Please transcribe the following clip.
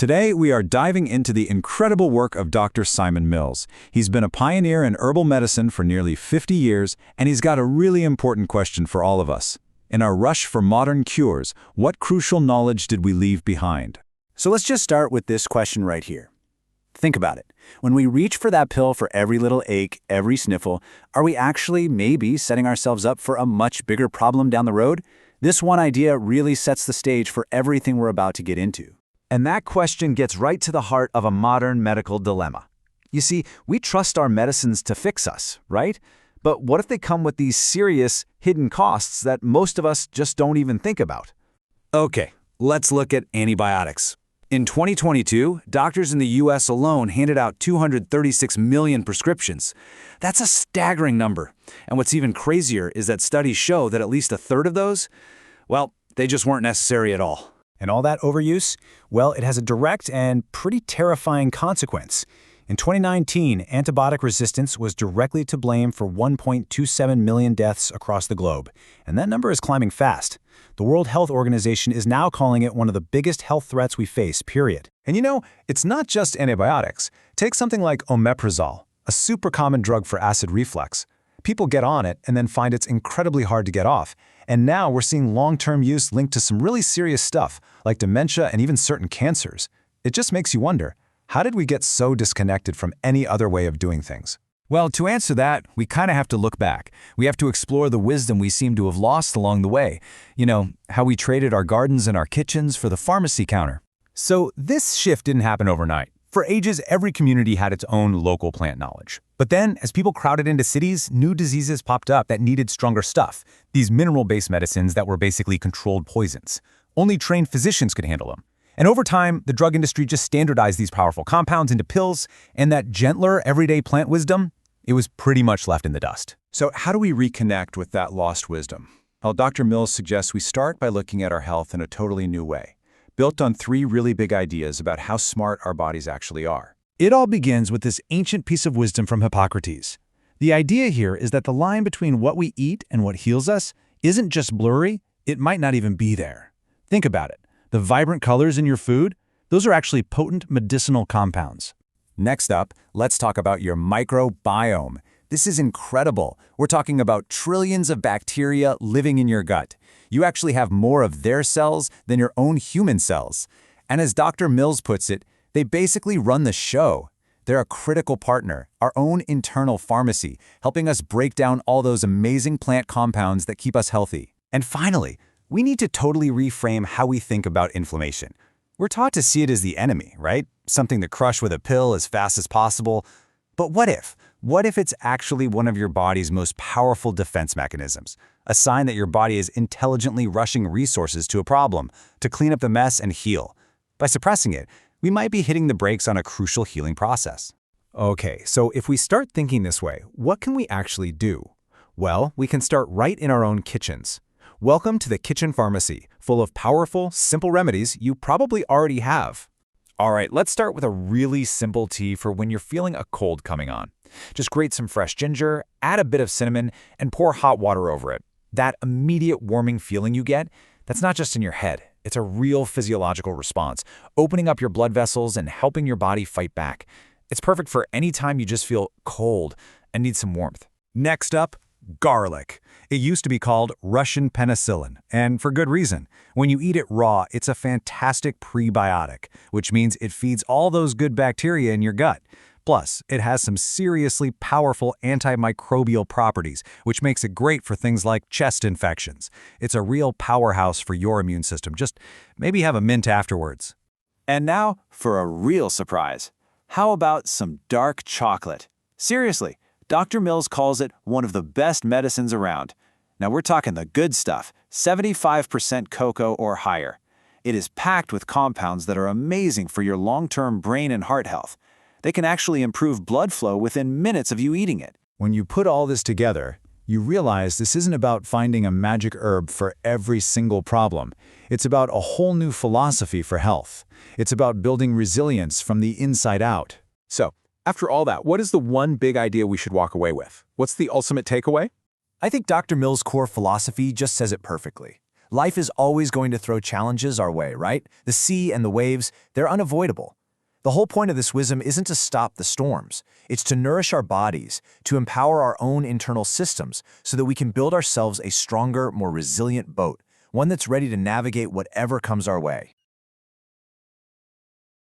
Today, we are diving into the incredible work of Dr. Simon Mills. He's been a pioneer in herbal medicine for nearly 50 years, and he's got a really important question for all of us. In our rush for modern cures, what crucial knowledge did we leave behind? So let's just start with this question right here. Think about it. When we reach for that pill for every little ache, every sniffle, are we actually maybe setting ourselves up for a much bigger problem down the road? This one idea really sets the stage for everything we're about to get into. And that question gets right to the heart of a modern medical dilemma. You see, we trust our medicines to fix us, right? But what if they come with these serious, hidden costs that most of us just don't even think about? Okay, let's look at antibiotics. In 2022, doctors in the US alone handed out 236 million prescriptions. That's a staggering number. And what's even crazier is that studies show that at least a third of those, well, they just weren't necessary at all. And all that overuse? Well, it has a direct and pretty terrifying consequence. In 2019, antibiotic resistance was directly to blame for 1.27 million deaths across the globe. And that number is climbing fast. The World Health Organization is now calling it one of the biggest health threats we face, period. And you know, it's not just antibiotics. Take something like omeprazole, a super common drug for acid reflux. People get on it and then find it's incredibly hard to get off. And now we're seeing long-term use linked to some really serious stuff, like dementia and even certain cancers. It just makes you wonder, how did we get so disconnected from any other way of doing things? Well, to answer that, we kind of have to look back. We have to explore the wisdom we seem to have lost along the way. You know, how we traded our gardens and our kitchens for the pharmacy counter. So this shift didn't happen overnight. For ages, every community had its own local plant knowledge. But then, as people crowded into cities, new diseases popped up that needed stronger stuff. These mineral-based medicines that were basically controlled poisons. Only trained physicians could handle them. And over time, the drug industry just standardized these powerful compounds into pills, and that gentler, everyday plant wisdom, it was pretty much left in the dust. So how do we reconnect with that lost wisdom? Well, Dr. Mills suggests we start by looking at our health in a totally new way, built on three really big ideas about how smart our bodies actually are. It all begins with this ancient piece of wisdom from Hippocrates. The idea here is that the line between what we eat and what heals us isn't just blurry, it might not even be there. Think about it. The vibrant colors in your food, those are actually potent medicinal compounds. Next up, let's talk about your microbiome. This is incredible. We're talking about trillions of bacteria living in your gut. You actually have more of their cells than your own human cells. And as Dr. Mills puts it, they basically run the show. They're a critical partner, our own internal pharmacy, helping us break down all those amazing plant compounds that keep us healthy. And finally, we need to totally reframe how we think about inflammation. We're taught to see it as the enemy, right? Something to crush with a pill as fast as possible. But what if? What if it's actually one of your body's most powerful defense mechanisms? A sign that your body is intelligently rushing resources to a problem to clean up the mess and heal. By suppressing it, we might be hitting the brakes on a crucial healing process. Okay, so if we start thinking this way, what can we actually do? Well, we can start right in our own kitchens. Welcome to the Kitchen Pharmacy, full of powerful, simple remedies you probably already have. All right, let's start with a really simple tea for when you're feeling a cold coming on. Just grate some fresh ginger, add a bit of cinnamon, and pour hot water over it. That immediate warming feeling you get, that's not just in your head. It's a real physiological response, opening up your blood vessels and helping your body fight back. It's perfect for any time you just feel cold and need some warmth. Next up, garlic. It used to be called Russian penicillin, and for good reason. When you eat it raw, it's a fantastic prebiotic, which means it feeds all those good bacteria in your gut. Plus, it has some seriously powerful antimicrobial properties, which makes it great for things like chest infections. It's a real powerhouse for your immune system. Just maybe have a mint afterwards. And now for a real surprise. How about some dark chocolate? Seriously, Dr. Mills calls it one of the best medicines around. Now we're talking the good stuff, 75% cocoa or higher. It is packed with compounds that are amazing for your long-term brain and heart health. They can actually improve blood flow within minutes of you eating it. When you put all this together, you realize this isn't about finding a magic herb for every single problem. It's about a whole new philosophy for health. It's about building resilience from the inside out. So, after all that, what is the one big idea we should walk away with? What's the ultimate takeaway? I think Dr. Mills' core philosophy just says it perfectly. Life is always going to throw challenges our way, right? The sea and the waves, they're unavoidable. The whole point of this wisdom isn't to stop the storms. It's to nourish our bodies, to empower our own internal systems so that we can build ourselves a stronger, more resilient boat, one that's ready to navigate whatever comes our way.